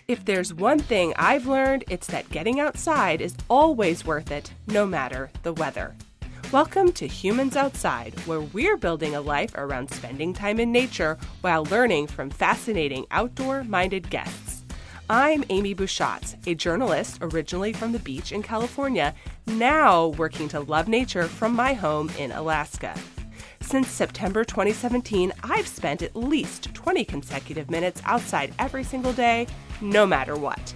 If there's one thing I've learned, it's that getting outside is always worth it, no matter the weather. Welcome to Humans Outside, where we're building a life around spending time in nature while learning from fascinating outdoor-minded guests. I'm Amy Bouchatz, a journalist originally from the beach in California, now working to love nature from my home in Alaska. Since September 2017, I've spent at least 20 consecutive minutes outside every single day, no matter what.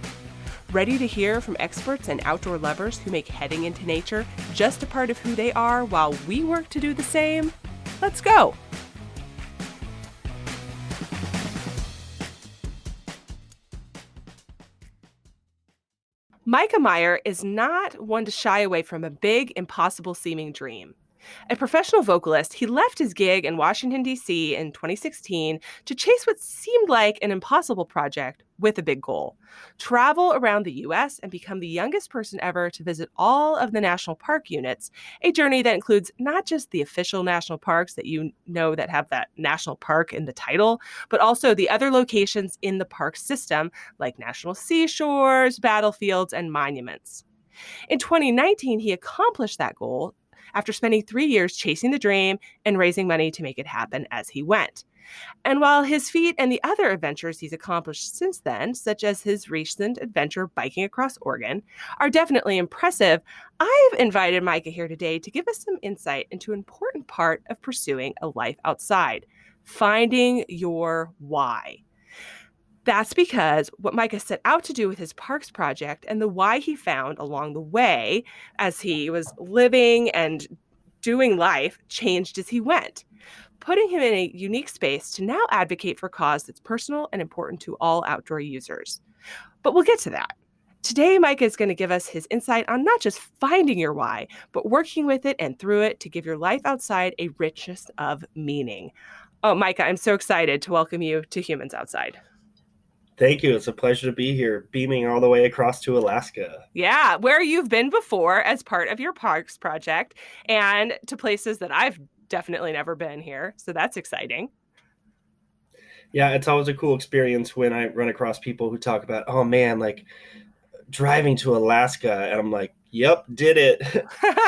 Ready to hear from experts and outdoor lovers who make heading into nature just a part of who they are while we work to do the same? Let's go! Mikah Meyer is not one to shy away from a big, impossible-seeming dream. A professional vocalist, he left his gig in Washington, D.C. in 2016 to chase what seemed like an impossible project with a big goal: travel around the U.S. and become the youngest person ever to visit all of the national park units, a journey that includes not just the official national parks that you know that have that national park in the title, but also the other locations in the park system, like national seashores, battlefields, and monuments. In 2019, he accomplished that goal after spending 3 years chasing the dream and raising money to make it happen as he went. And while his feat and the other adventures he's accomplished since then, such as his recent adventure biking across Oregon, are definitely impressive, I've invited Mikah here today to give us some insight into an important part of pursuing a life outside: finding your why. That's because what Mikah set out to do with his parks project and the why he found along the way as he was living and doing life changed as he went, putting him in a unique space to now advocate for a cause that's personal and important to all outdoor users. But we'll get to that. Today, Mikah is going to give us his insight on not just finding your why, but working with it and through it to give your life outside a richness of meaning. Oh, Mikah, I'm so excited to welcome you to Humans Outside. Thank you. It's a pleasure to be here, beaming all the way across to Alaska. Yeah, where you've been before as part of your parks project, and to places that I've definitely never been here. So that's exciting. Yeah, it's always a cool experience when I run across people who talk about, oh man, like driving to Alaska. And I'm like, yep, did it.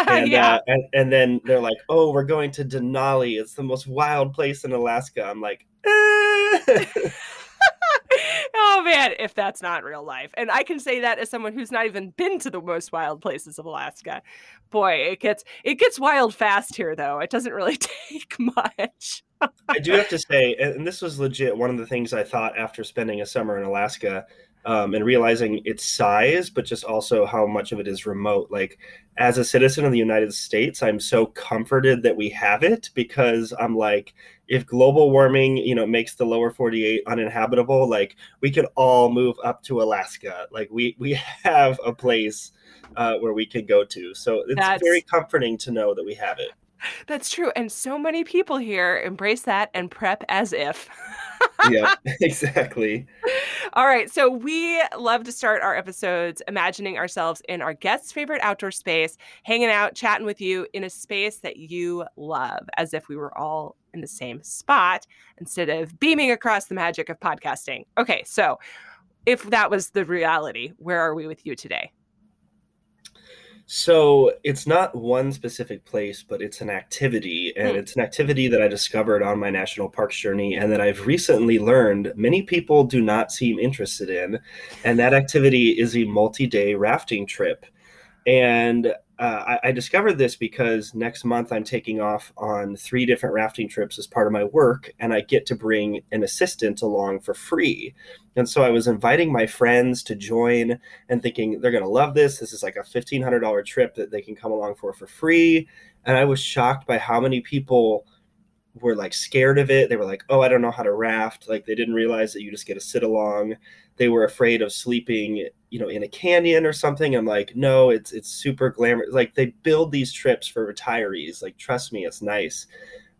and, Yeah. and then they're like, oh, we're going to Denali. It's the most wild place in Alaska. I'm like, Oh man, if that's not real life. And I can say that as someone who's not even been to the most wild places of Alaska. Boy, it gets wild fast here though. It doesn't really take much. I do have to say, and this was legit one of the things I thought after spending a summer in Alaska, and realizing its size, but just also how much of it is remote. Like, as a citizen of the United States, I'm so comforted that we have it, because I'm like, if global warming, makes the lower 48 uninhabitable, like we could all move up to Alaska. Like we have a place where we can go to. So it's very comforting to know that we have it. That's true. And so many people here embrace that and prep as if. Yeah, exactly. All right. So we love to start our episodes imagining ourselves in our guest's favorite outdoor space, hanging out, chatting with you in a space that you love, as if we were all in the same spot instead of beaming across the magic of podcasting. Okay. So if that was the reality, where are we with you today? So it's not one specific place, but it's an activity, and it's an activity that I discovered on my national parks journey and that I've recently learned many people do not seem interested in. And that activity is a multi-day rafting trip. And I discovered this because next month I'm taking off on 3 different rafting trips as part of my work, and I get to bring an assistant along for free. And so I was inviting my friends to join and thinking they're going to love this. This is like a $1,500 trip that they can come along for free. And I was shocked by how many people were like scared of it. They were like, oh, I don't know how to raft. Like they didn't realize that you just get to sit along. They were afraid of sleeping, in a canyon or something. I'm like, no, it's super glamorous. Like they build these trips for retirees. Like, trust me, it's nice.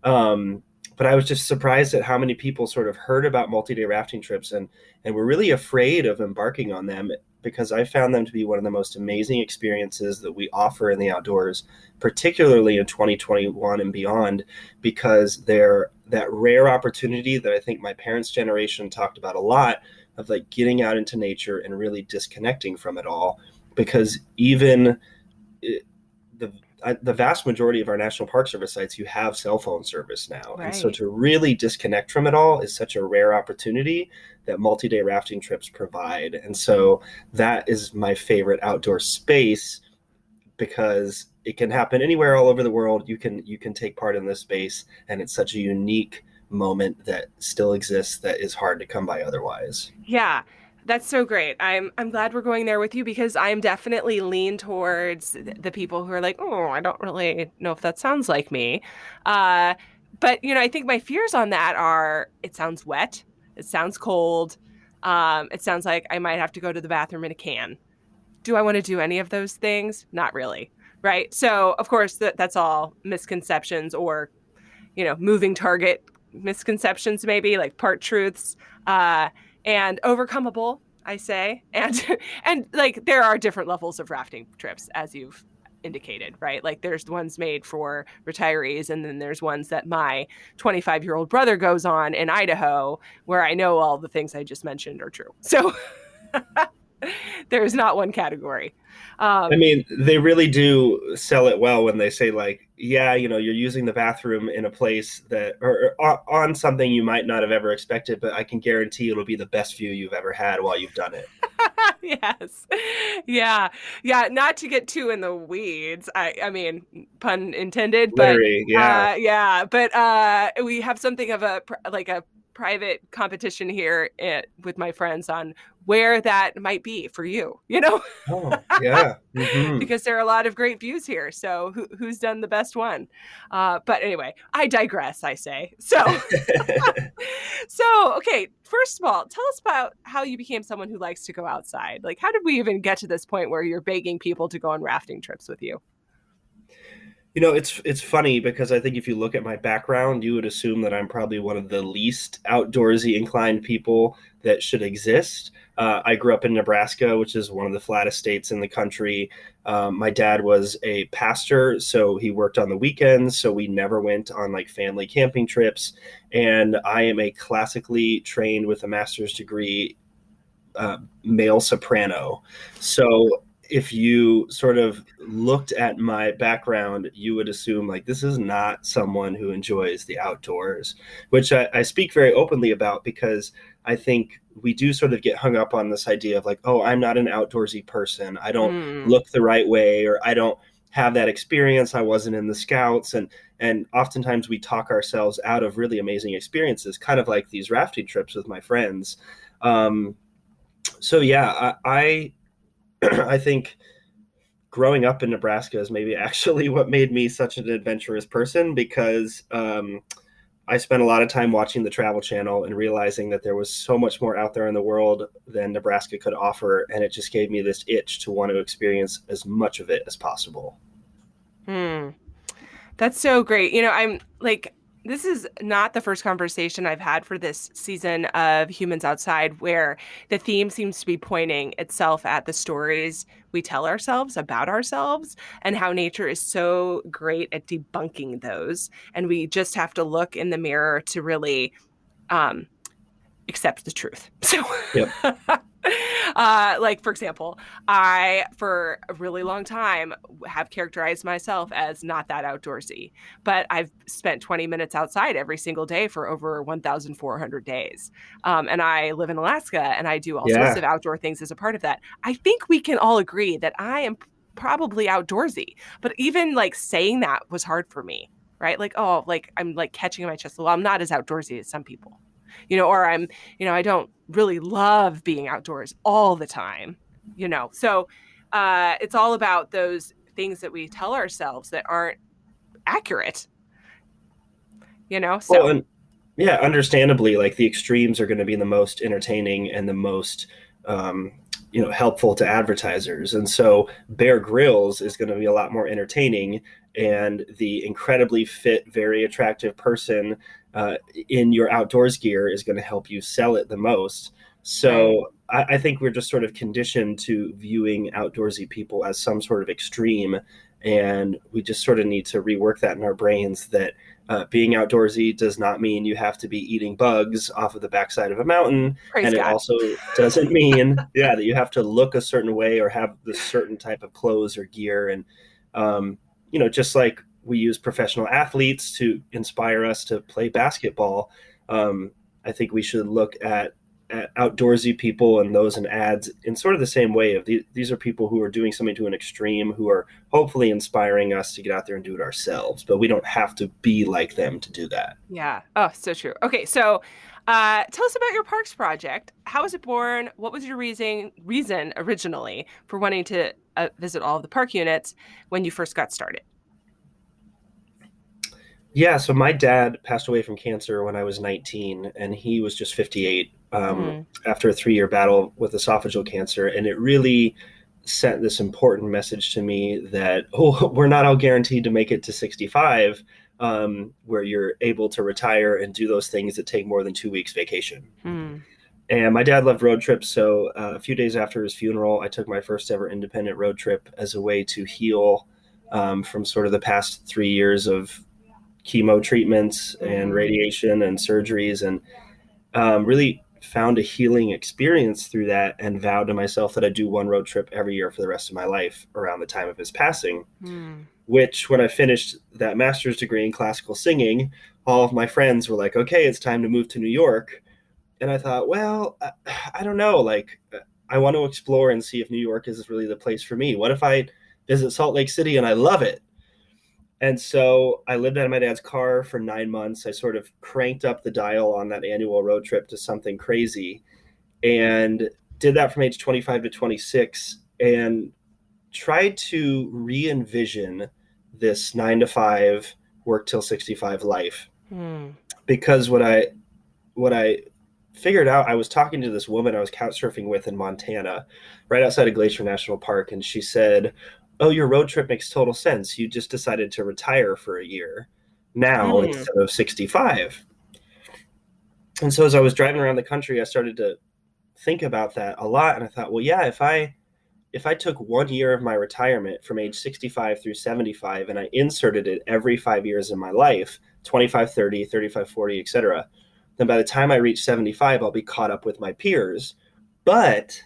But I was just surprised at how many people sort of heard about multi-day rafting trips and were really afraid of embarking on them, because I found them to be one of the most amazing experiences that we offer in the outdoors, particularly in 2021 and beyond, because they're that rare opportunity that I think my parents' generation talked about a lot, of like getting out into nature and really disconnecting from it all, because even the the vast majority of our National Park Service sites, you have cell phone service now. And so Right. to really disconnect from it all is such a rare opportunity that multi-day rafting trips provide. And so that is my favorite outdoor space, because it can happen anywhere all over the world. You can take part in this space, and it's such a unique moment that still exists that is hard to come by otherwise. Yeah, that's so great. I'm glad we're going there with you because I'm definitely lean towards the people who are like, oh, I don't really know if that sounds like me. Uh, but I think my fears on that are it sounds wet, it sounds cold, it sounds like I might have to go to the bathroom in a can. Do I want to do any of those things? Not really. Right. So of course that's all misconceptions or moving target misconceptions, maybe like part truths, uh, and overcomable, I say. And like there are different levels of rafting trips, as you've indicated, right? Like there's the ones made for retirees, and then there's ones that my 25-year-old brother goes on in Idaho, where I know all the things I just mentioned are true. So there's not one category. I Um, mean, they really do sell it well when they say, like, yeah, you're using the bathroom in a place that, or on something you might not have ever expected, but I can guarantee it'll be the best view you've ever had while you've done it. yes. Yeah. Yeah. Not to get too in the weeds. I mean, pun intended, but Larry, yeah. yeah, but we have something of like a private competition here with my friends on where that might be for you, Oh, yeah. Hmm. because there are a lot of great views here. So who's done the best one? But anyway, I digress, I say. So okay, first of all, tell us about how you became someone who likes to go outside. Like, how did we even get to this point where you're begging people to go on rafting trips with you? It's funny because I think if you look at my background, you would assume that I'm probably one of the least outdoorsy inclined people that should exist. I grew up in Nebraska, which is one of the flattest states in the country. My dad was a pastor, so he worked on the weekends, so we never went on like family camping trips. And I am a classically trained with a master's degree male soprano. So if you sort of looked at my background, you would assume like this is not someone who enjoys the outdoors, which I speak very openly about, because I think we do sort of get hung up on this idea of like, oh, I'm not an outdoorsy person. I don't Mm, look the right way, or I don't have that experience. I wasn't in the scouts. And oftentimes we talk ourselves out of really amazing experiences, kind of like these rafting trips with my friends. So yeah, I think growing up in Nebraska is maybe actually what made me such an adventurous person, because I spent a lot of time watching the Travel Channel and realizing that there was so much more out there in the world than Nebraska could offer, and it just gave me this itch to want to experience as much of it as possible. hmm. That's so great. I'm like, this is not the first conversation I've had for this season of Humans Outside where the theme seems to be pointing itself at the stories we tell ourselves about ourselves and how nature is so great at debunking those. And we just have to look in the mirror to really um, accept the truth. So, Yep. like for example, I for a really long time have characterized myself as not that outdoorsy, but I've spent 20 minutes outside every single day for over 1,400 days, and I live in Alaska, and I do all sorts of Yeah. outdoor things as a part of that. I think we can all agree that I am probably outdoorsy, but even like saying that was hard for me. Right? Like, oh, like I'm like catching my chest. Well, I'm not as outdoorsy as some people, or I don't really love being outdoors all the time, So it's all about those things that we tell ourselves that aren't accurate, Well, So and yeah, understandably, like the extremes are going to be the most entertaining and the most um, helpful to advertisers. And so Bear Grylls is going to be a lot more entertaining, and the incredibly fit, very attractive person in your outdoors gear is going to help you sell it the most. right. So I think we're just sort of conditioned to viewing outdoorsy people as some sort of extreme, and we just sort of need to rework that in our brains, that Being outdoorsy does not mean you have to be eating bugs off of the backside of a mountain. Praise And it God. also doesn't mean, yeah, that you have to look a certain way or have this certain type of clothes or gear. And, just like we use professional athletes to inspire us to play basketball, I think we should look at outdoorsy people and those in ads in sort of the same way. Of these are people who are doing something to an extreme, who are hopefully inspiring us to get out there and do it ourselves, but we don't have to be like them to do that. Yeah. Oh, so true. Okay, so tell us about your parks project. How was it born? What was your reason originally for wanting to visit all of the park units when you first got started? Yeah, so my dad passed away from cancer when I was 19, and he was just 58 Mm, after a 3-year battle with esophageal cancer. And it really sent this important message to me that, oh, we're not all guaranteed to make it to 65, where you're able to retire and do those things that take more than 2 weeks vacation. mm, And my dad loved road trips. So a few days after his funeral, I took my first ever independent road trip as a way to heal from sort of the past 3 years of chemo treatments and mm, radiation and surgeries, and really found a healing experience through that, and vowed to myself that I'd do one road trip every year for the rest of my life around the time of his passing. mm. Which, when I finished that master's degree in classical singing, all of my friends were like, okay, it's time to move to New York. And I thought, well, I don't know. Like, I want to explore and see if New York is really the place for me. What if I visit Salt Lake City and I love it? And so I lived out of my dad's car for 9 months. I sort of cranked up the dial on that annual road trip to something crazy, and did that from age 25 to 26, and tried to re envision this 9 to 5, work till 65 life. Mm. Because what I figured out, I was talking to this woman I was couch surfing with in Montana, right outside of Glacier National Park, and she said, "Oh, your road trip makes total sense. You just decided to retire for a year now Mm. instead of 65." And so as I was driving around the country, I started to think about that a lot, and I thought, well, yeah, if I took 1 year of my retirement from age 65 through 75 and I inserted it every 5 years in my life, 25, 30, 35, 40, etc., then by the time I reach 75, I'll be caught up with my peers. But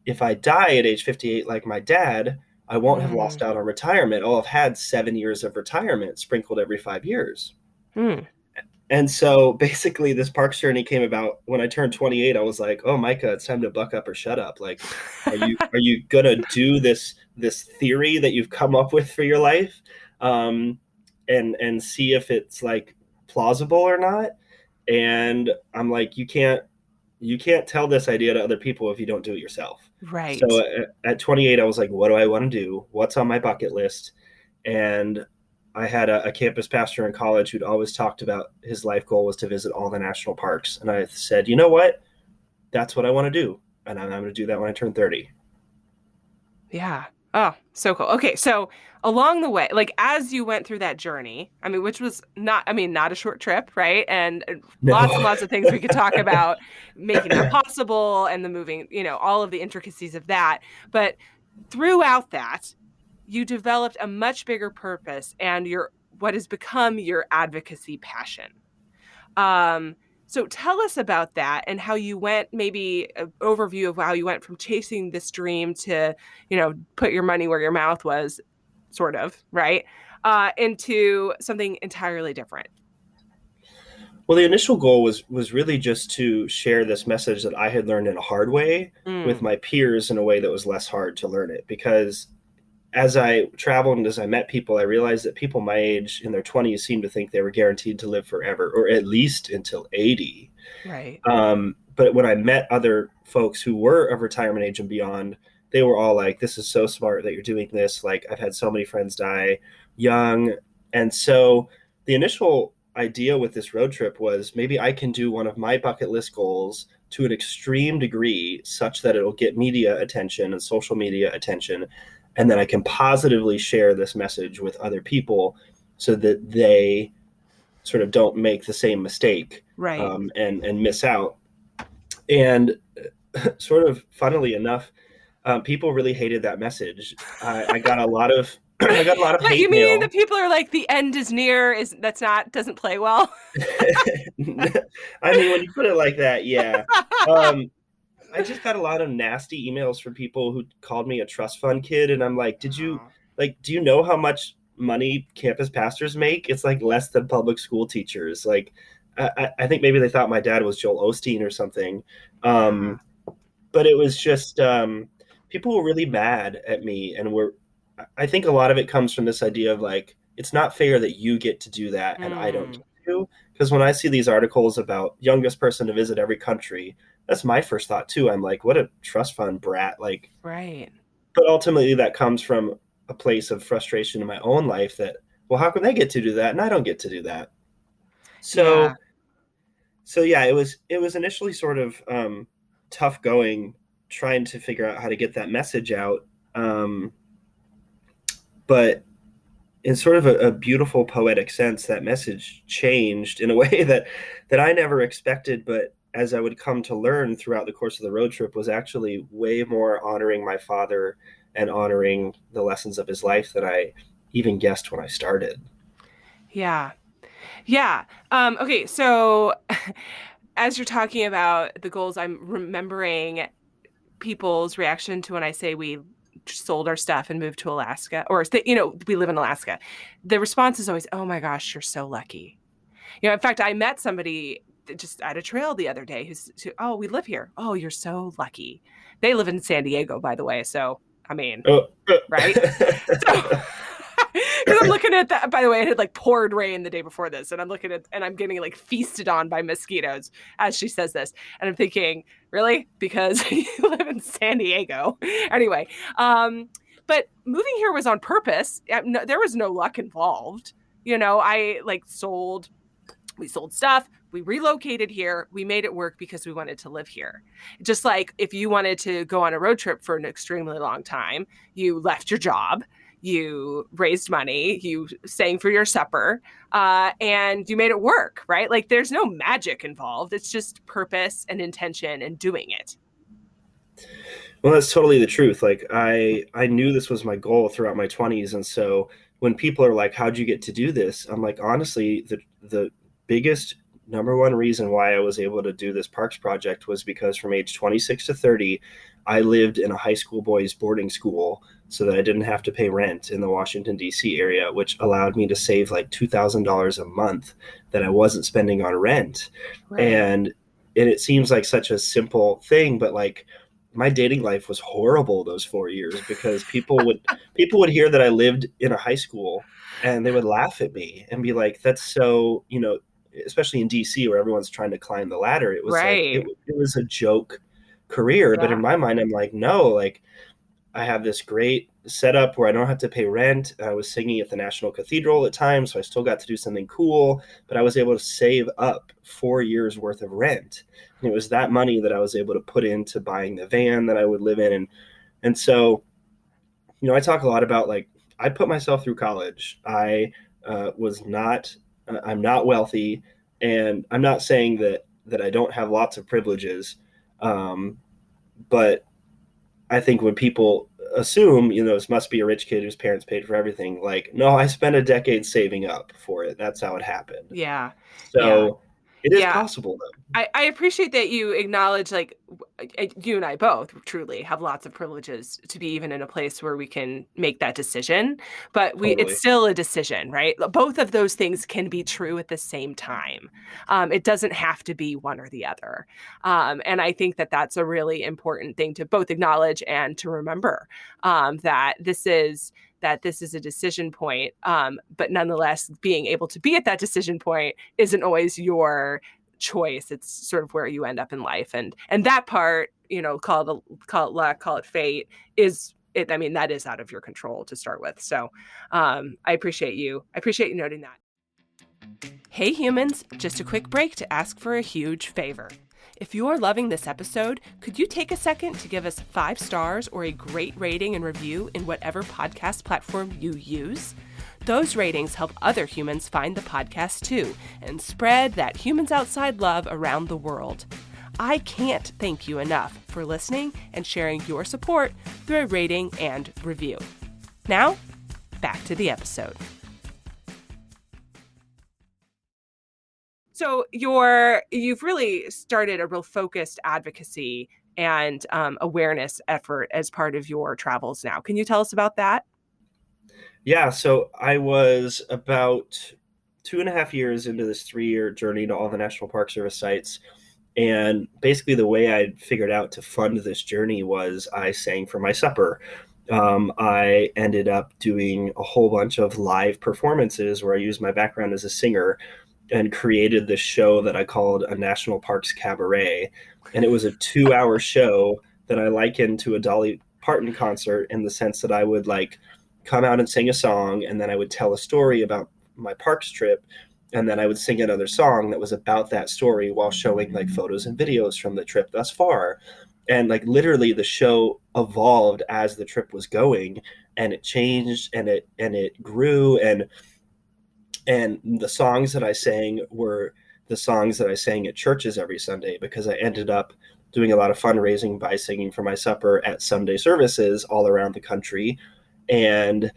if I die at age 58, like my dad, I won't have lost Mm. out on retirement. I'll have had 7 years of retirement sprinkled every 5 years. Mm. And so basically, this parks journey came about when I turned 28. I was like, "Oh, Micah, it's time to buck up or shut up. Like, are you gonna do this theory that you've come up with for your life, and see if it's like plausible or not?" And I'm like, you can't tell this idea to other people if you don't do it yourself. So Right. at 28, I was like, what do I want to do? What's on my bucket list? And I had a campus pastor in college who'd always talked about his life goal was to visit all the national parks. And I said, you know what? That's what I want to do. And I'm going to do that when I turn 30. Yeah. Oh, so cool. Okay, so along the way, like as you went through that journey, I mean, which was not, I mean, not a short trip, right? And lots and No. lots of things we could talk about making that possible and the moving, all of the intricacies of that. But throughout that, you developed a much bigger purpose and your what has become your advocacy passion. Um, so tell us about that and how you went, maybe an overview of how you went from chasing this dream to, put your money where your mouth was, sort of, right? Into something entirely different. Well, the initial goal was really just to share this message that I had learned in a hard way with Mm, my peers in a way that was less hard to learn it. Because as I traveled and as I met people, I realized that people my age in their 20s seemed to think they were guaranteed to live forever, or at least until 80. right. But when I met other folks who were of retirement age and beyond, they were all like, "This is so smart that you're doing this." Like, I've had so many friends die young. And so the initial idea with this road trip was maybe I can do one of my bucket list goals to an extreme degree such that it'll get media attention and social media attention. And then I can positively share this message with other people so that they sort of don't make the same mistake, Right. and miss out. And sort of funnily enough, people really hated that message. I got a lot of I got a lot of What you hate mean? The mail. people are like the end is near. Doesn't play well. I mean, when you put it like that, yeah. Um, I just got a lot of nasty emails from people who called me a trust fund kid, and I'm like, Oh, do you know how much money campus pastors make? It's like less than public school teachers. Like, I think maybe they thought my dad was Joel Osteen or something. yeah. But it was just people were really mad at me, and I think a lot of it comes from this idea of like, it's not fair that you get to do that and I don't Mm, get to. Because when I see these articles about youngest person to visit every country, that's my first thought too. I'm like, what a trust fund brat. Like, right. but ultimately that comes from a place of frustration in my own life that, well, how come they get to do that and I don't get to do that? Yeah. So yeah, it was initially sort of tough going, trying to figure out how to get that message out. But in sort of a beautiful poetic sense, that message changed in a way that I never expected, but as I would come to learn throughout the course of the road trip, was actually way more honoring my father and honoring the lessons of his life than I even guessed when I started. Yeah. Yeah. Okay. So as you're talking about the goals, I'm remembering people's reaction to when I say we sold our stuff and moved to Alaska, or we live in Alaska. The response is always, "Oh my gosh, you're so lucky." In fact, I met somebody just at a trail the other day "Oh, we live here. Oh, you're so lucky." They live in San Diego, by the way. So, I mean, Oh. right? So, because I'm looking at that, by the way, it had like poured rain the day before this, and I'm looking at, and I'm getting like feasted on by mosquitoes as she says this. And I'm thinking, really? Because you live in San Diego. Anyway, but moving here was on purpose. No, there was no luck involved. I like we sold stuff, we relocated here, we made it work because we wanted to live here. Just like if you wanted to go on a road trip for an extremely long time, you left your job, you raised money, you sang for your supper, and you made it work, right? Like there's no magic involved. It's just purpose and intention and doing it. Well, that's totally the truth. Like I knew this was my goal throughout my 20s, and so when people are like, "How'd you get to do this?" I'm like, honestly, the biggest number one reason why I was able to do this parks project was because from age 26 to 30, I lived in a high school boys boarding school so that I didn't have to pay rent in the Washington D.C. area, which allowed me to save like $2,000 a month that I wasn't spending on rent. Right. And it seems like such a simple thing, but like my dating life was horrible those 4 years because people would hear that I lived in a high school and they would laugh at me and be like, "That's so," especially in DC where everyone's trying to climb the ladder. It was like Right. it was a joke career, but in Yeah. my mind, I'm like, no, like I have this great setup where I don't have to pay rent. I was singing at the National Cathedral at times, so I still got to do something cool, but I was able to save up 4 years worth of rent. And it was that money that I was able to put into buying the van that I would live in. And so, I talk a lot about like, I put myself through college. I'm not wealthy, and I'm not saying that I don't have lots of privileges. But I think when people assume, this must be a rich kid whose parents paid for everything, like, no, I spent a decade saving up for it. That's how it happened. Yeah. Yeah. So it is Yeah. possible, though. I appreciate that you acknowledge, like, you and I both truly have lots of privileges to be even in a place where we can make that decision, but it's Totally. still a decision, right? Both of those things can be true at the same time. It doesn't have to be one or the other. And I think that that's a really important thing to both acknowledge and to remember, that this is a decision point. But nonetheless, being able to be at that decision point isn't always your choice. It's sort of where you end up in life, and that part, call it luck, call it fate, is it. I mean, that is out of your control to start with. So I appreciate you noting that. Hey humans, just a quick break to ask for a huge favor. If you're loving this episode, could you take a second to give us 5 stars or a great rating and review in whatever podcast platform you use? Those ratings help other humans find the podcast too and spread that humans outside love around the world. I can't thank you enough for listening and sharing your support through a rating and review. Now, back to the episode. So you've really started a real focused advocacy and awareness effort as part of your travels now. Can you tell us about that? Yeah, so I was about 2.5 years into this 3-year journey to all the National Park Service sites. And basically, the way I figured out to fund this journey was I sang for my supper. I ended up doing a whole bunch of live performances where I used my background as a singer and created this show that I called a National Parks Cabaret. And it was a 2-hour show that I likened to a Dolly Parton concert in the sense that I would like come out and sing a song, and then I would tell a story about my parks trip, and then I would sing another song that was about that story while showing like photos and videos from the trip thus far. And like literally the show evolved as the trip was going, and it changed and it grew, and the songs that I sang were the songs that I sang at churches every Sunday, because I ended up doing a lot of fundraising by singing for my supper at Sunday services all around the country. And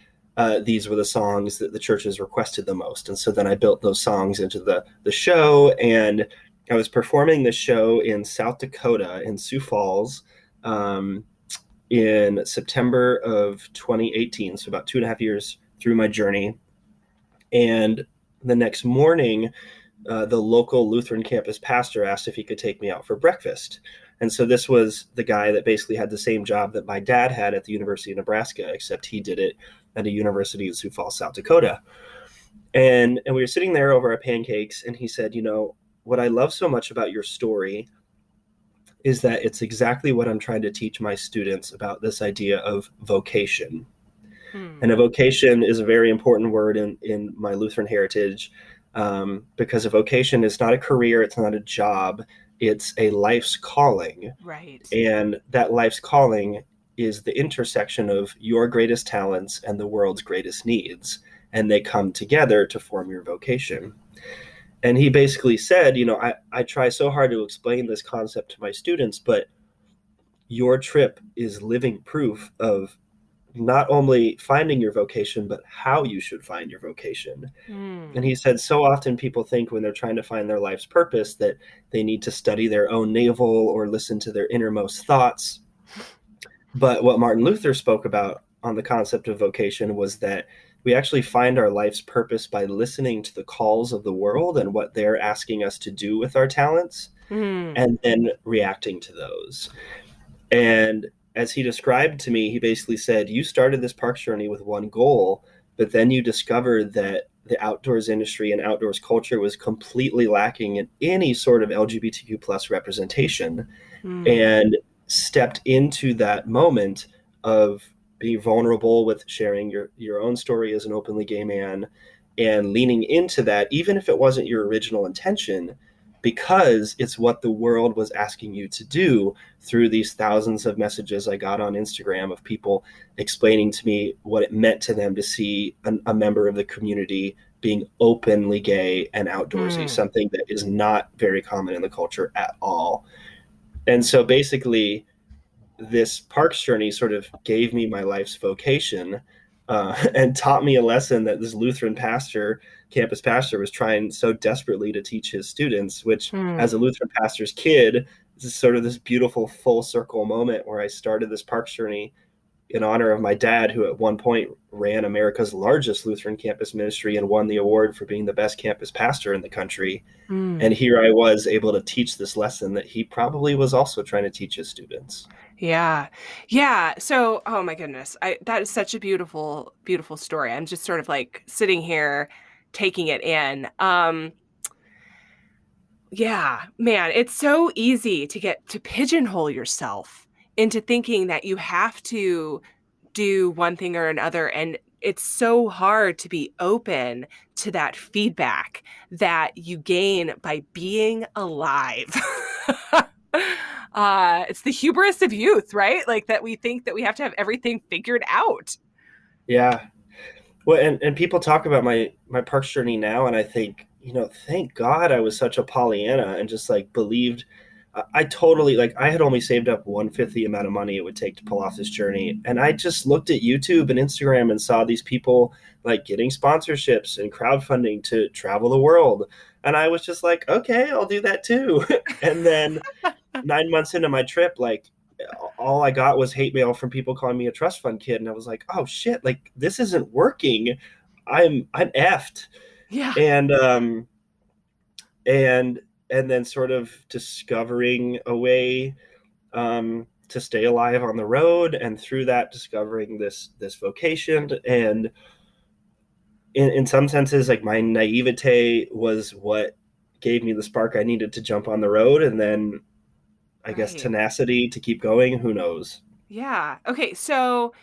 these were the songs that the churches requested the most. And so then I built those songs into the show, and I was performing the show in South Dakota in Sioux Falls in September of 2018, so about 2.5 years through my journey. And the next morning, the local Lutheran campus pastor asked if he could take me out for breakfast. And so this was the guy that basically had the same job that my dad had at the University of Nebraska, except he did it at a university in Sioux Falls, South Dakota. And we were sitting there over our pancakes, and he said, what I love so much about your story is that it's exactly what I'm trying to teach my students about this idea of vocation. And a vocation is a very important word in my Lutheran heritage, because a vocation is not a career, it's not a job, it's a life's calling. Right. And that life's calling is the intersection of your greatest talents and the world's greatest needs. And they come together to form your vocation. And he basically said, I try so hard to explain this concept to my students, but your trip is living proof of not only finding your vocation, but how you should find your vocation. And he said, so often people think when they're trying to find their life's purpose that they need to study their own navel or listen to their innermost thoughts. But what Martin Luther spoke about on the concept of vocation was that we actually find our life's purpose by listening to the calls of the world and what they're asking us to do with our talents, and then reacting to those. And as he described to me, he basically said, you started this parks journey with one goal, but then you discovered that the outdoors industry and outdoors culture was completely lacking in any sort of LGBTQ plus representation, and stepped into that moment of being vulnerable with sharing your own story as an openly gay man and leaning into that, even if it wasn't your original intention, because it's what the world was asking you to do through these thousands of messages I got on Instagram of people explaining to me what it meant to them to see a member of the community being openly gay and outdoorsy, something that is not very common in the culture at all. And so basically, this parks journey sort of gave me my life's vocation, and taught me a lesson that this Lutheran campus pastor, was trying so desperately to teach his students, which as a Lutheran pastor's kid, this is sort of this beautiful full circle moment where I started this parks journey in honor of my dad, who at one point ran America's largest Lutheran campus ministry and won the award for being the best campus pastor in the country. And here I was able to teach this lesson that he probably was also trying to teach his students. Yeah. Yeah. So, oh my goodness. That is such a beautiful, beautiful story. I'm just sort of like sitting here taking it in. Yeah, man, it's so easy to get to pigeonhole yourself into thinking that you have to do one thing or another. And it's so hard to be open to that feedback that you gain by being alive. It's the hubris of youth, right? Like that we think that we have to have everything figured out. Yeah. Well, and people talk about my parks journey now, and I think, thank God I was such a Pollyanna and just like believed I totally, like, I had only saved up one-fifth the amount of money it would take to pull off this journey. And I just looked at YouTube and Instagram and saw these people like getting sponsorships and crowdfunding to travel the world. And I was just like, okay, I'll do that too. And then 9 months into my trip, like, all I got was hate mail from people calling me a trust fund kid. And I was like, oh shit, like, this isn't working. I'm effed. Yeah. And, and, and then sort of discovering a way to stay alive on the road, and through that discovering this vocation. And in some senses, like, my naivete was what gave me the spark I needed to jump on the road, and then I guess Right. tenacity to keep going. Who knows? Yeah. Okay. So,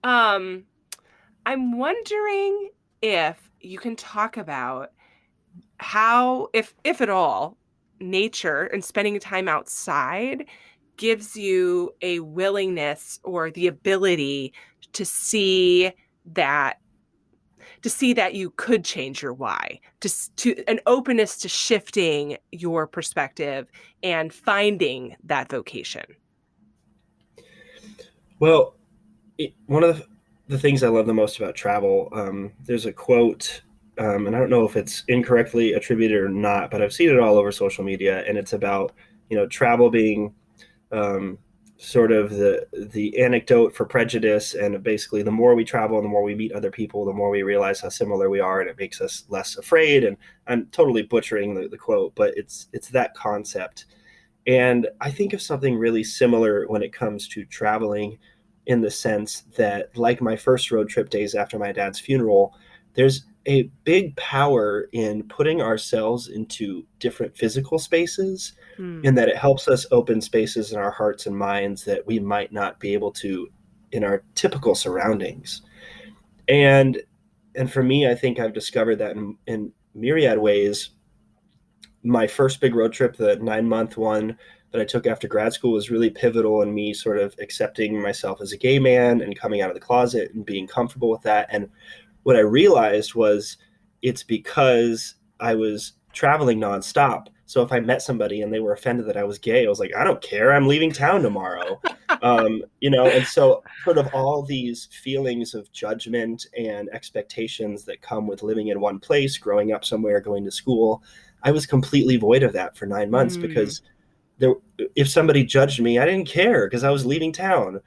um, I'm wondering if you can talk about how, if at all, nature and spending time outside gives you a willingness or the ability to see that you could change your why, to an openness to shifting your perspective and finding that vocation. Well, one of the things I love the most about travel, there's a quote, and I don't know if it's incorrectly attributed or not, but I've seen it all over social media, and it's about, travel being, um, sort of the anecdote for prejudice. And basically, the more we travel and the more we meet other people, the more we realize how similar we are, and it makes us less afraid. And I'm totally butchering the quote, but it's that concept. And I think of something really similar when it comes to traveling, in the sense that, like my first road trip days after my dad's funeral, there's a big power in putting ourselves into different physical spaces, Hmm. in that it helps us open spaces in our hearts and minds that we might not be able to in our typical surroundings. And for me, I think I've discovered that in myriad ways. My first big road trip, the 9 month one that I took after grad school, was really pivotal in me sort of accepting myself as a gay man and coming out of the closet and being comfortable with that. And what I realized was, it's because I was traveling nonstop. So if I met somebody and they were offended that I was gay, I was like, I don't care. I'm leaving town tomorrow. And so sort of all these feelings of judgment and expectations that come with living in one place, growing up somewhere, going to school, I was completely void of that for 9 months, Hmm. because there, if somebody judged me, I didn't care because I was leaving town.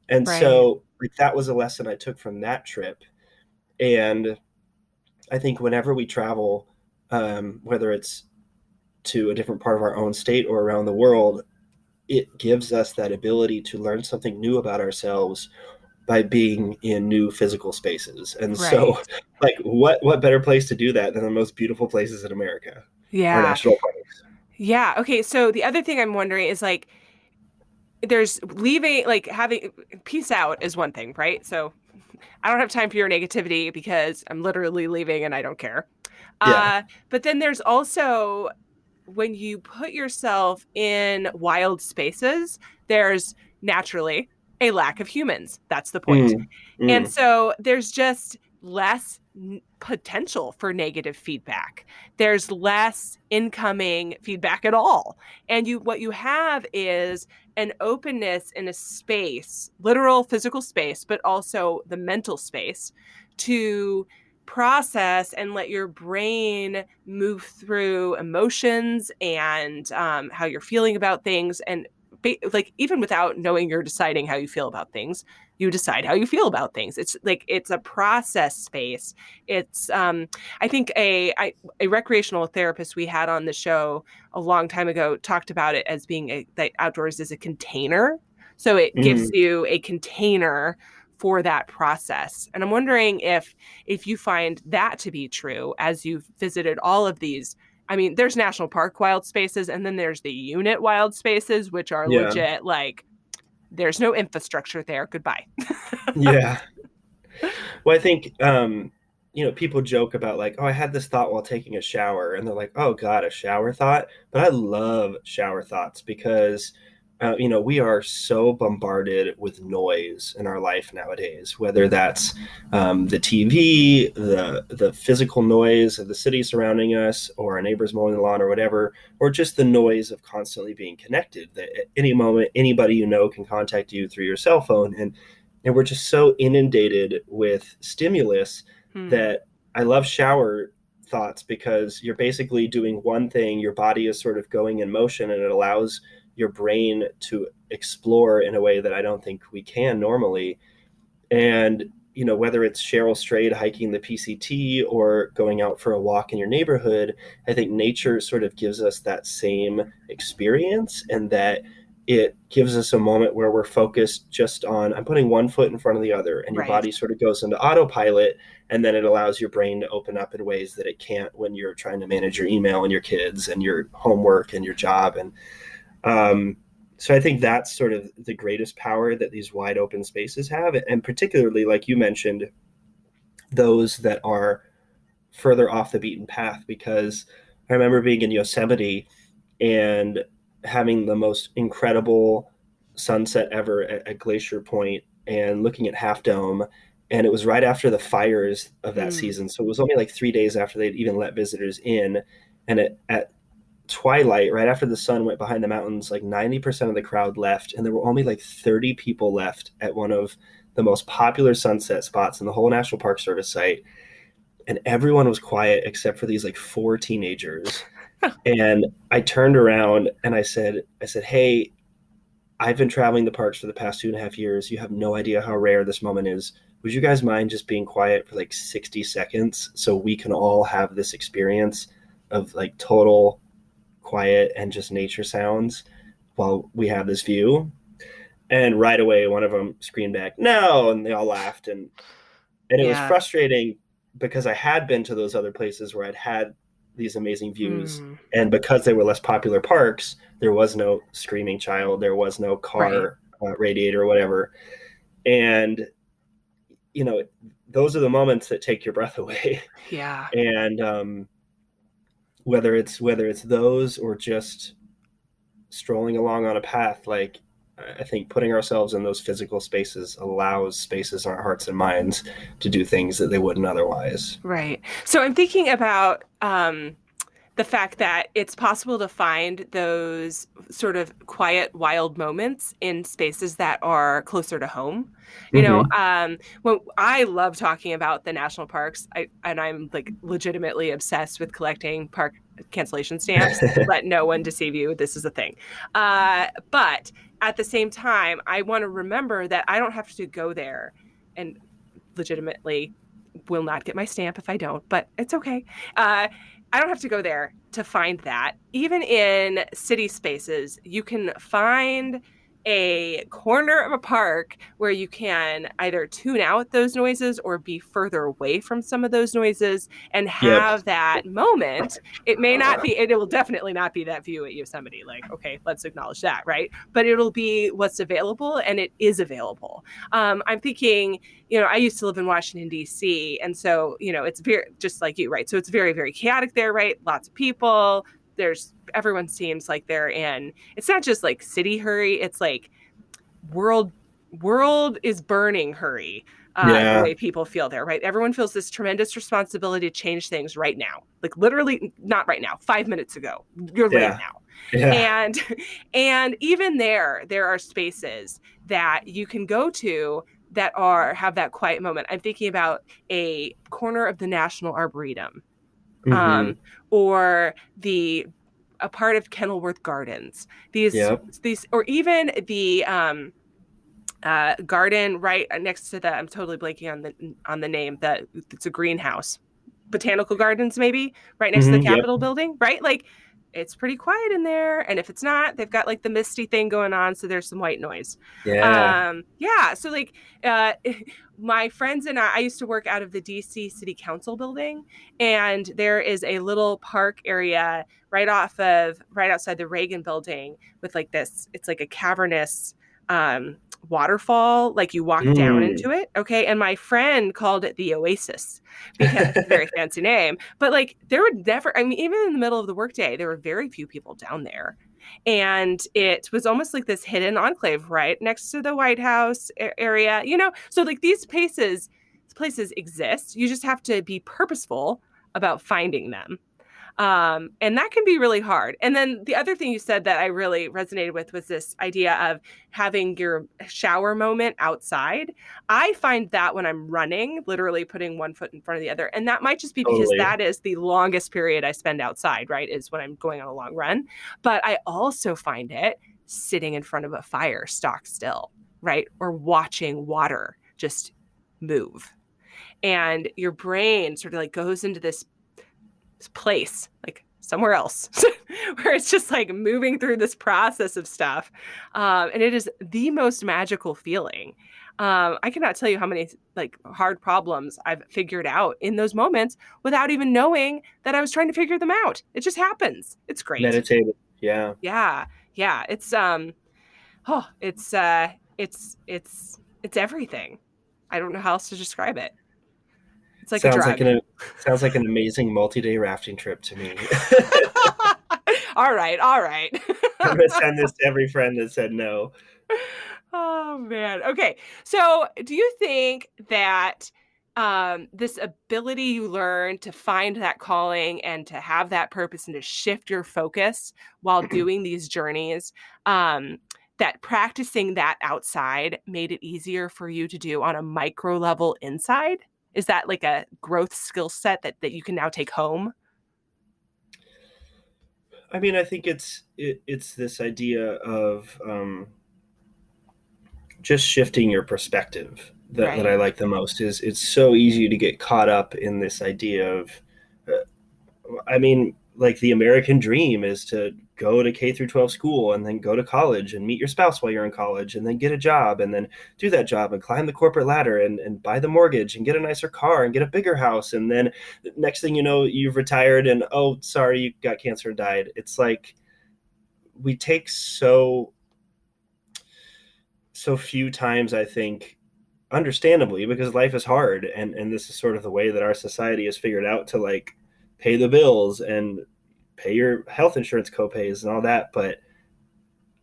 And Right. so, like, that was a lesson I took from that trip. And I think whenever we travel, whether it's to a different part of our own state or around the world, it gives us that ability to learn something new about ourselves by being in new physical spaces. And so, Right. like, what better place to do that than the most beautiful places in America, our Yeah. national parks? Yeah. Okay. So the other thing I'm wondering is like, there's leaving, like having peace out is one thing, right? So I don't have time for your negativity because I'm literally leaving and I don't care. Yeah. But then there's also when you put yourself in wild spaces, there's naturally a lack of humans. That's the point. Mm, And mm, so there's just less potential for negative feedback. There's less incoming feedback at all. And what you have is an openness in a space, literal physical space, but also the mental space to process and let your brain move through emotions and how you're feeling about things. And like, even without knowing you're deciding how you feel about things, you decide how you feel about things. It's like it's a process space. It's I think a recreational therapist we had on the show a long time ago talked about it as being that outdoors is a container. So it gives mm. you a container for that process. And I'm wondering if you find that to be true as you've visited all of these. I mean, there's national park wild spaces, and then there's the unit wild spaces, which are Yeah. legit like there's no infrastructure there. Goodbye. Yeah. Well, I think, people joke about, like, oh, I had this thought while taking a shower, and they're like, oh God, a shower thought. But I love shower thoughts, because we are so bombarded with noise in our life nowadays, whether that's the TV, the physical noise of the city surrounding us, or our neighbors mowing the lawn or whatever, or just the noise of constantly being connected. That at any moment, anybody you know can contact you through your cell phone, and we're just so inundated with stimulus Hmm. that I love shower thoughts because you're basically doing one thing, your body is sort of going in motion, and it allows your brain to explore in a way that I don't think we can normally. And whether it's Cheryl Strayed hiking the PCT or going out for a walk in your neighborhood, I think nature sort of gives us that same experience, and that it gives us a moment where we're focused just on, I'm putting one foot in front of the other, and your Right. body sort of goes into autopilot, and then it allows your brain to open up in ways that it can't when you're trying to manage your email and your kids and your homework and your job. And um, so I think that's sort of the greatest power that these wide open spaces have, and particularly, like you mentioned, those that are further off the beaten path. Because I remember being in Yosemite and having the most incredible sunset ever at Glacier Point and looking at Half Dome. And it was right after the fires of that Hmm. season. So it was only like 3 days after they'd even let visitors in. And at twilight, right after the sun went behind the mountains, like 90% of the crowd left, and there were only like 30 people left at one of the most popular sunset spots in the whole National Park Service site. And everyone was quiet except for these like four teenagers. And I turned around and I said, "Hey, I've been traveling the parks for the past 2.5 years. You have no idea how rare this moment is. Would you guys mind just being quiet for like 60 seconds so we can all have this experience of like total quiet and just nature sounds while we have this view?" And right away, one of them screamed back, "No!" And they all laughed. And it was Yeah. frustrating because I had been to those other places where I'd had these amazing views. Hmm. And because they were less popular parks, there was no screaming child, there was no Right. car radiator or whatever. And, you know, those are the moments that take your breath away. Yeah. And whether it's those or just strolling along on a path, like, I think putting ourselves in those physical spaces allows spaces in our hearts and minds to do things that they wouldn't otherwise. Right. So I'm thinking about the fact that it's possible to find those sort of quiet, wild moments in spaces that are closer to home. Mm-hmm. When I love talking about the national parks, and I'm like legitimately obsessed with collecting park cancellation stamps. Let no one deceive you. This is a thing. But at the same time, I want to remember that I don't have to go there and legitimately will not get my stamp if I don't, but it's okay. I don't have to go there to find that. Even in city spaces, you can find a corner of a park where you can either tune out those noises or be further away from some of those noises and Yep. have that moment. It may not be, it will definitely not be that view at Yosemite. Like, okay, let's acknowledge that, right? But it'll be what's available, and it is available. I'm thinking, I used to live in Washington, D.C. And so, it's very, just like you, right? So it's very, very chaotic there, right? Lots of people. Everyone seems like they're in, it's not just like city hurry, it's like world, world is burning hurry. The Yeah. way people feel there, right? Everyone feels this tremendous responsibility to change things right now. Like literally not right now, 5 minutes ago. You're late Yeah. now. Yeah. And and even there are spaces that you can go to that are have that quiet moment. I'm thinking about a corner of the National Arboretum, Mm-hmm. um, or the a part of Kenilworth Gardens. Yep. These or even the garden right next to the, I'm totally blanking on the name, that it's a greenhouse, botanical gardens maybe, right next to the Mm-hmm. Yep. Capitol building, right? Like it's pretty quiet in there, and if it's not, they've got like the misty thing going on, so there's some white noise. Yeah. Yeah, so like uh my friends and I used to work out of the DC City Council building, and there is a little park area right outside the Reagan building with like this, it's like a cavernous um, waterfall, like you walk down Mm. into it. Okay. And my friend called it the Oasis because it's a very fancy name. But like there would never, I mean, even in the middle of the workday, there were very few people down there. And it was almost like this hidden enclave right next to the White House area, you know? So like these places exist. You just have to be purposeful about finding them. And that can be really hard. And then the other thing you said that I really resonated with was this idea of having your shower moment outside. I find that when I'm running, literally putting one foot in front of the other. And that might just be because Totally. that is the longest period I spend outside, right? Is when I'm going on a long run. But I also find it sitting in front of a fire, stock still, right? Or watching water just move. And your brain sort of like goes into this place, like somewhere else, where it's just like moving through this process of stuff. And it is the most magical feeling. I cannot tell you how many like hard problems I've figured out in those moments without even knowing that I was trying to figure them out. It just happens. It's great. Meditative. Yeah. Yeah. Yeah. Oh, it's everything. I don't know how else to describe it. It's like a Sounds like drug. an sounds like an amazing multi-day rafting trip to me. All right, all right. I'm gonna send this to every friend that said no. Oh man. Okay. So, do you think that this ability you learn to find that calling and to have that purpose and to shift your focus while doing these journeys, that practicing that outside made it easier for you to do on a micro level inside? Is that like a growth skill set that you can now take home? I mean, I think it's this idea of just shifting your perspective that I Right. like the most. Is it's so easy to get caught up in this idea of I mean, like the American dream is to go to K through 12 school and then go to college and meet your spouse while you're in college and then get a job and then do that job and climb the corporate ladder and buy the mortgage and get a nicer car and get a bigger house. And then next thing you know, you've retired and, oh, sorry, you got cancer and died. It's like we take so few times, I think, understandably, because life is hard. And this is sort of the way that our society has figured out to like pay the bills and pay your health insurance copays and all that. But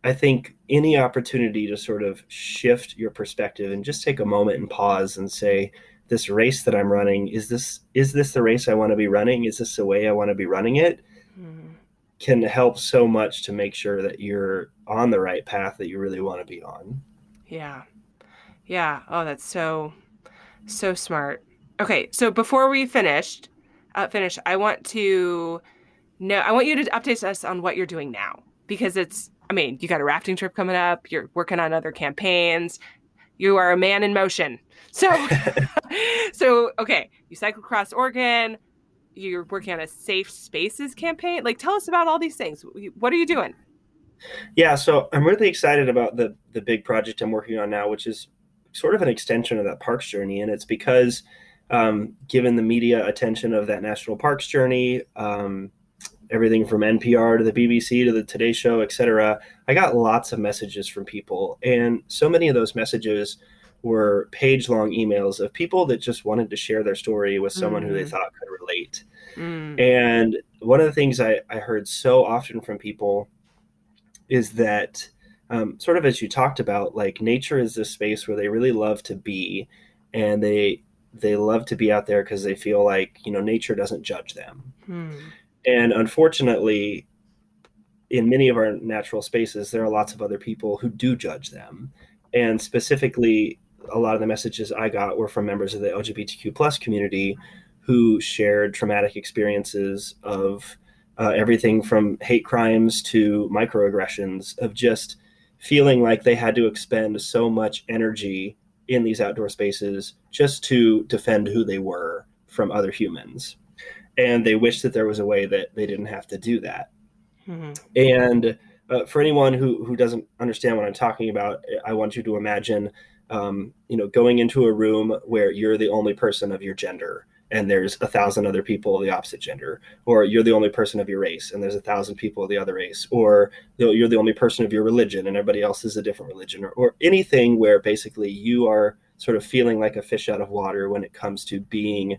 I think any opportunity to sort of shift your perspective and just take a moment and pause and say, this race that I'm running, is this the race I want to be running? Is this the way I want to be running it? Hmm. Can help so much to make sure that you're on the right path that you really want to be on. Yeah. Yeah. Oh, that's so smart. Okay, so before we finish, I want you to update us on what you're doing now because I mean, you got a rafting trip coming up, you're working on other campaigns, you are a man in motion. So, so okay, you cycle across Oregon, you're working on a safe spaces campaign. Like, tell us about all these things. What are you doing? Yeah, so I'm really excited about the big project I'm working on now, which is sort of an extension of that parks journey, and it's because given the media attention of that national parks journey, everything from NPR to the BBC to the Today Show, etc., I got lots of messages from people, and so many of those messages were page-long emails of people that just wanted to share their story with someone who they Mm, thought could relate. mm, And one of the things I heard so often from people is that sort of as you talked about, like nature is this space where they really love to be, and they love to be out there because they feel like nature doesn't judge them. mm, And unfortunately, in many of our natural spaces, there are lots of other people who do judge them. And specifically, a lot of the messages I got were from members of the LGBTQ plus community who shared traumatic experiences of everything from hate crimes to microaggressions, of just feeling like they had to expend so much energy in these outdoor spaces just to defend who they were from other humans. And they wish that there was a way that they didn't have to do that. mm, And for anyone who doesn't understand what I'm talking about, I want you to imagine, going into a room where you're the only person of your gender, and there's 1,000 other people of the opposite gender, or you're the only person of your race and there's 1,000 people of the other race, or you're the only person of your religion and everybody else is a different religion, or anything where basically you are sort of feeling like a fish out of water when it comes to being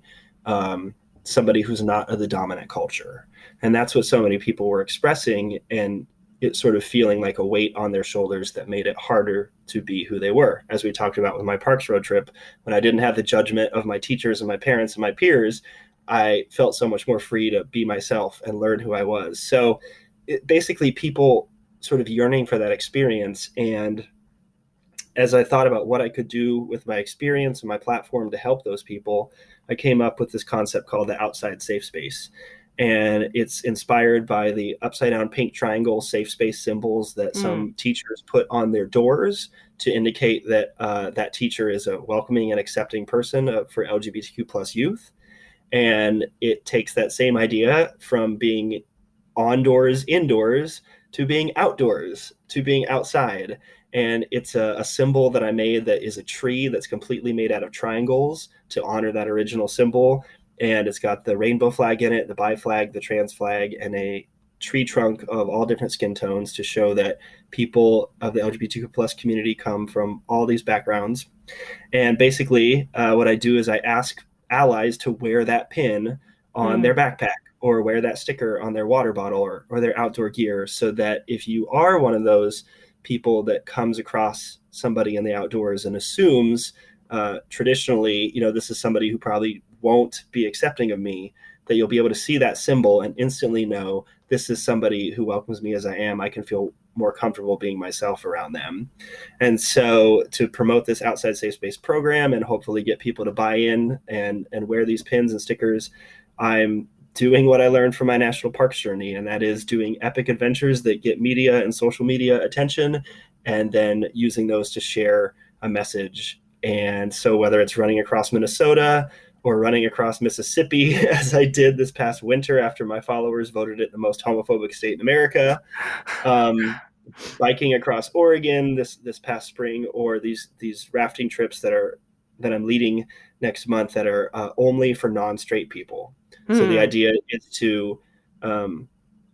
somebody who's not of the dominant culture. And that's what so many people were expressing, and it sort of feeling like a weight on their shoulders that made it harder to be who they were. As we talked about with my parks road trip, when I didn't have the judgment of my teachers and my parents and my peers, I felt so much more free to be myself and learn who I was. So basically people sort of yearning for that experience. And as I thought about what I could do with my experience and my platform to help those people, I came up with this concept called the outside safe space. And it's inspired by the upside down pink triangle safe space symbols that some teachers put on their doors to indicate that that teacher is a welcoming and accepting person for LGBTQ plus youth. And it takes that same idea from being on doors, indoors, to being outdoors, to being outside. And it's a symbol that I made that is a tree that's completely made out of triangles to honor that original symbol. And it's got the rainbow flag in it, the bi flag, the trans flag, and a tree trunk of all different skin tones to show that people of the LGBTQ plus community come from all these backgrounds. And basically, what I do is I ask allies to wear that pin on their backpack or wear that sticker on their water bottle or their outdoor gear, so that if you are one of those people that comes across somebody in the outdoors and assumes traditionally, this is somebody who probably won't be accepting of me, that you'll be able to see that symbol and instantly know this is somebody who welcomes me as I am. I can feel more comfortable being myself around them. And so to promote this outside safe space program and hopefully get people to buy in and wear these pins and stickers, I'm doing what I learned from my national parks journey, and that is doing epic adventures that get media and social media attention, and then using those to share a message. And so whether it's running across Minnesota or running across Mississippi, as I did this past winter after my followers voted it the most homophobic state in America, biking across Oregon this past spring, or these rafting trips that I'm leading next month that are only for non-straight people. So the idea is to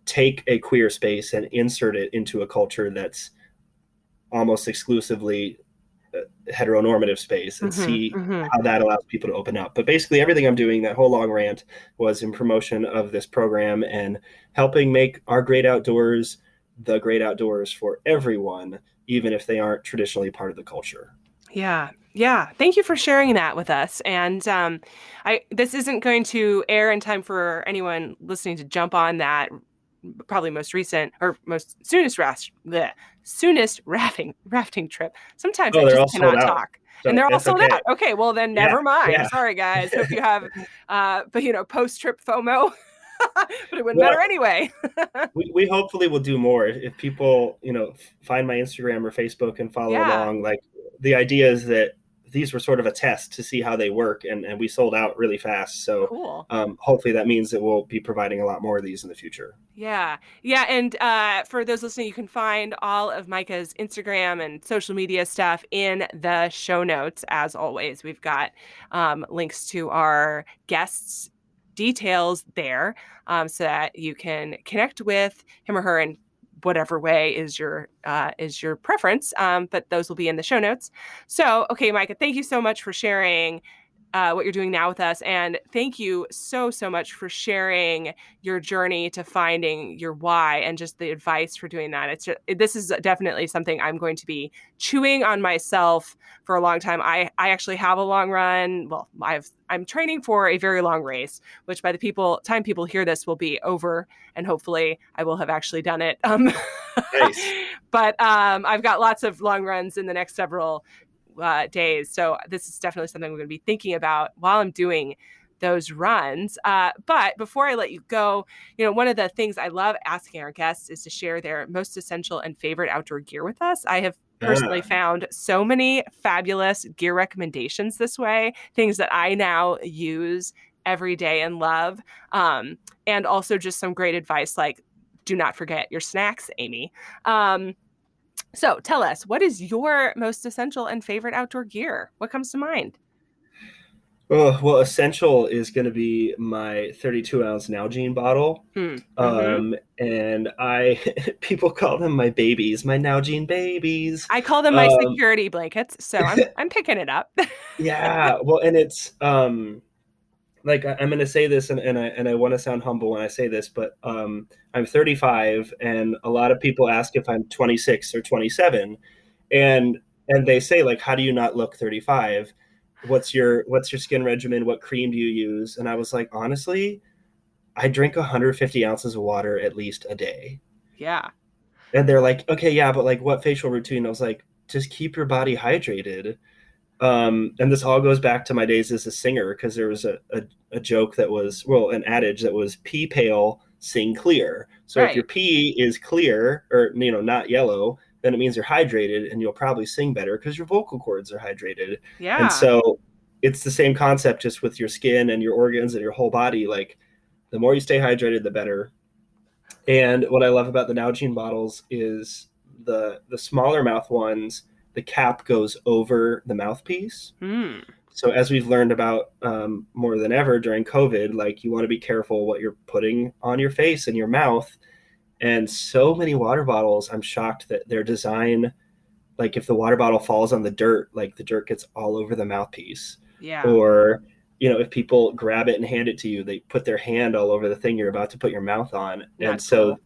take a queer space and insert it into a culture that's almost exclusively heteronormative space, and see how that allows people to open up. But basically everything I'm doing, that whole long rant, was in promotion of this program and helping make our great outdoors the great outdoors for everyone, even if they aren't traditionally part of the culture. Yeah. Yeah. Thank you for sharing that with us. And this isn't going to air in time for anyone listening to jump on that probably most recent or most soonest rafting trip. Sometimes I Oh, they're just all sold cannot out. talk. And So they're all it's sold okay. out. Okay, well then Yeah. never mind. Yeah. Sorry guys. Hope you have but post-trip FOMO. But it wouldn't matter Well, anyway. we hopefully will do more if people, find my Instagram or Facebook and follow Yeah. along. Like, the idea is that these were sort of a test to see how they work, and we sold out really fast. So Cool. hopefully that means that we'll be providing a lot more of these in the future. Yeah. Yeah. And for those listening, you can find all of Mikah's Instagram and social media stuff in the show notes. As always, we've got links to our guests' details there, so that you can connect with him or her in whatever way is your preference. But those will be in the show notes. So, okay, Micah, thank you so much for sharing what you're doing now with us. And thank you so, so much for sharing your journey to finding your why and just the advice for doing that. This is definitely something I'm going to be chewing on myself for a long time. I actually have a long run. Well, I'm training for a very long race, which by the time people hear this will be over, and hopefully I will have actually done it. Nice. But I've got lots of long runs in the next several days. So this is definitely something we're going to be thinking about while I'm doing those runs. But before I let you go, one of the things I love asking our guests is to share their most essential and favorite outdoor gear with us. I have personally found so many fabulous gear recommendations this way, things that I now use every day and love. And also just some great advice like, do not forget your snacks, Amy. So tell us, what is your most essential and favorite outdoor gear? What comes to mind? Oh, well, essential is going to be my 32-ounce Nalgene bottle. Mm-hmm. And I, people call them my babies, my Nalgene babies. I call them my Um, security blankets, so I'm picking it up. yeah, well, and it's, like I'm going to say this, and I want to sound humble when I say this, but I'm 35, and a lot of people ask if I'm 26 or 27, and they say like, how do you not look 35? What's your skin regimen? What cream do you use? And I was like, honestly, I drink 150 ounces of water at least a day. Yeah. And they're like, okay, yeah, but like what facial routine? I was like, just keep your body hydrated. And this all goes back to my days as a singer because there was a joke that was, well, an adage that was pee pale, sing clear. So if your Right. pee is clear or, not yellow, then it means you're hydrated and you'll probably sing better because your vocal cords are hydrated. And Yeah. so it's the same concept just with your skin and your organs and your whole body. Like the more you stay hydrated, the better. And what I love about the Nalgene bottles is the smaller mouth ones, the cap goes over the mouthpiece. Hmm. So as we've learned about more than ever during COVID, like you want to be careful what you're putting on your face and your mouth. And so many water bottles, I'm shocked that their design, like if the water bottle falls on the dirt, like the dirt gets all over the mouthpiece. Yeah. Or, if people grab it and hand it to you, they put their hand all over the thing you're about to put your mouth on. And Not so cool.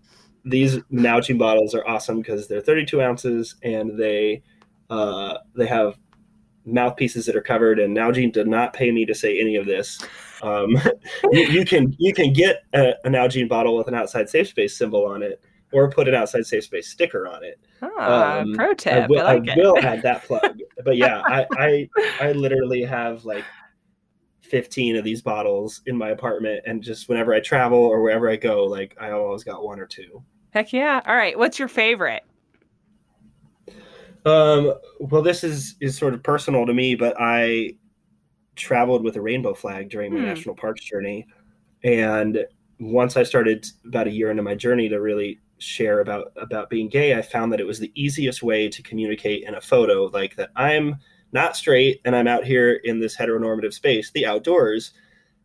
these Nalgene bottles are awesome because they're 32 ounces and they have mouthpieces that are covered. And Nalgene did not pay me to say any of this. Um, you can get a Nalgene bottle with an outside safe space symbol on it, or put an outside safe space sticker on it. Pro I tip. will I I like will it. add that plug. But yeah, I literally have like 15 of these bottles in my apartment, and just whenever I travel or wherever I go, like I always got one or two. Heck yeah. All right. What's your favorite? Well, this is sort of personal to me, but I traveled with a rainbow flag during my Hmm. national parks journey. And once I started about a year into my journey to really share about being gay, I found that it was the easiest way to communicate in a photo, like that I'm not straight and I'm out here in this heteronormative space, the outdoors,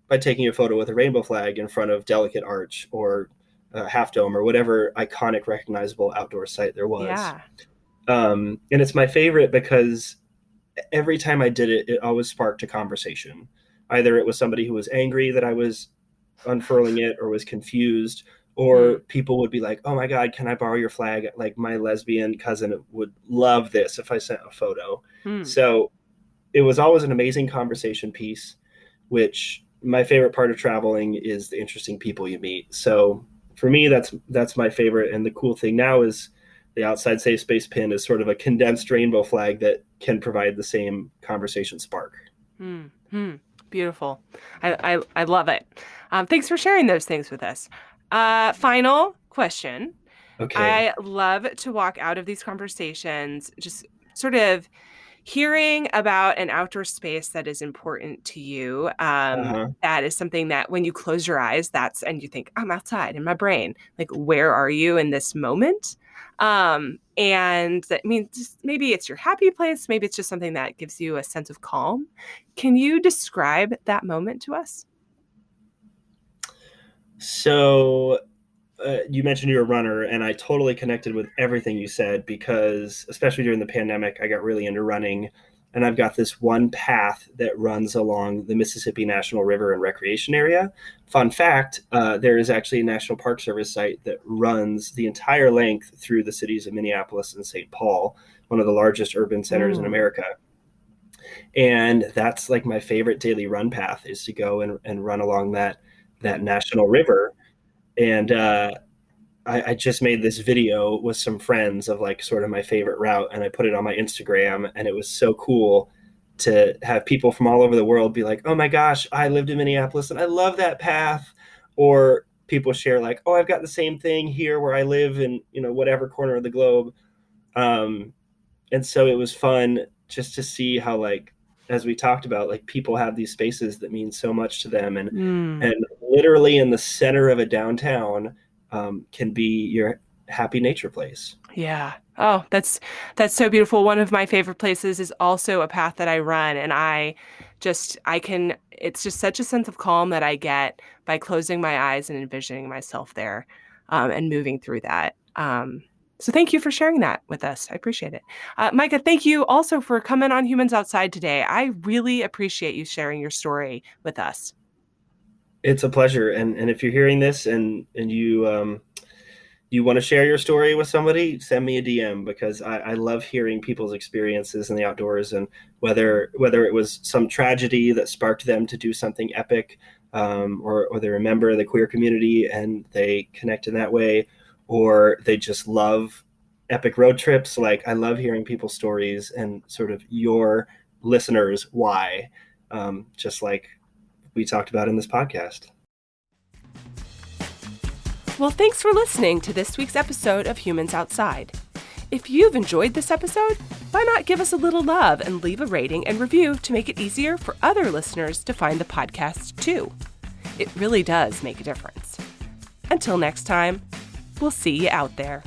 by taking a photo with a rainbow flag in front of Delicate Arch or Half Dome or whatever iconic, recognizable outdoor site there was. Yeah. And it's my favorite because every time I did it, it always sparked a conversation. Either it was somebody who was angry that I was unfurling it or was confused, or Hmm. people would be like, oh my God, can I borrow your flag? Like my lesbian cousin would love this if I sent a photo. Hmm. So it was always an amazing conversation piece, which my favorite part of traveling is the interesting people you meet. So for me, that's my favorite. And the cool thing now is the outside safe space pin is sort of a condensed rainbow flag that can provide the same conversation spark. Hmm. Hmm. Beautiful. I love it. Thanks for sharing those things with us. Final question. Okay. I love to walk out of these conversations just sort of hearing about an outdoor space that is important to you. Uh-huh. That is something that when you close your eyes, and you think, I'm outside in my brain. Like, where are you in this moment? And that means just, maybe it's your happy place. Maybe it's just something that gives you a sense of calm. Can you describe that moment to us? So you mentioned you're a runner, and I totally connected with everything you said because, especially during the pandemic, I got really into running. And I've got this one path that runs along the Mississippi National River and Recreation Area. Fun fact, there is actually a National Park Service site that runs the entire length through the cities of Minneapolis and St. Paul, one of the largest urban centers in Mm. America. And that's like my favorite daily run path is to go and run along that national river. And I just made this video with some friends of like sort of my favorite route, and I put it on my Instagram, and it was so cool to have people from all over the world be like, oh my gosh, I lived in Minneapolis and I love that path. Or people share like, oh, I've got the same thing here where I live in, whatever corner of the globe. Um, and so it was fun just to see how, like, as we talked about, like people have these spaces that mean so much to them, and Mm. and literally in the center of a downtown can be your happy nature place. Yeah. Oh, that's so beautiful. One of my favorite places is also a path that I run, and I can It's just such a sense of calm that I get by closing my eyes and envisioning myself there and moving through that. So thank you for sharing that with us. I appreciate it. Mikah, thank you also for coming on Humans Outside today. I really appreciate you sharing your story with us. It's a pleasure. And if you're hearing this and you want to share your story with somebody, send me a DM, because I love hearing people's experiences in the outdoors, and whether it was some tragedy that sparked them to do something epic, or they're a member of the queer community and they connect in that way, or they just love epic road trips. Like, I love hearing people's stories and sort of your listeners why, just like we talked about in this podcast. Well, thanks for listening to this week's episode of Humans Outside. If you've enjoyed this episode, why not give us a little love and leave a rating and review to make it easier for other listeners to find the podcast too. It really does make a difference. Until next time, we'll see you out there.